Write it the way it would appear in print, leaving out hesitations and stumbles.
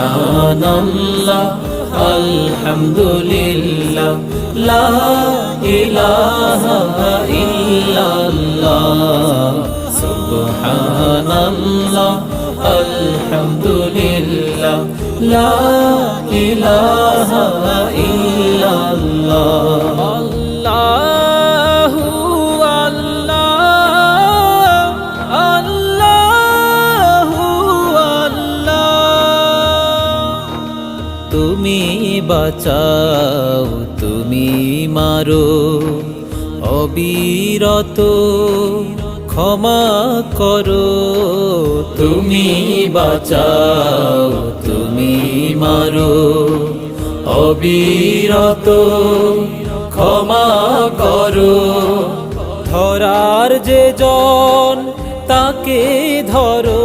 সুবহানাল্লাহ আলহামদুলিল্লাহ লা ইলাহা ইল্লাল্লাহ সুবহানাল্লাহ আলহামদুলিল্লাহ লা ইলাহা ইল্লাল্লাহ তুমি বাঁচাও তুমি মারো অবিরত ক্ষমা করো তুমি বাঁচাও তুমি মারো অবিরত ক্ষমা করো ধরার যে জন তাকে ধরো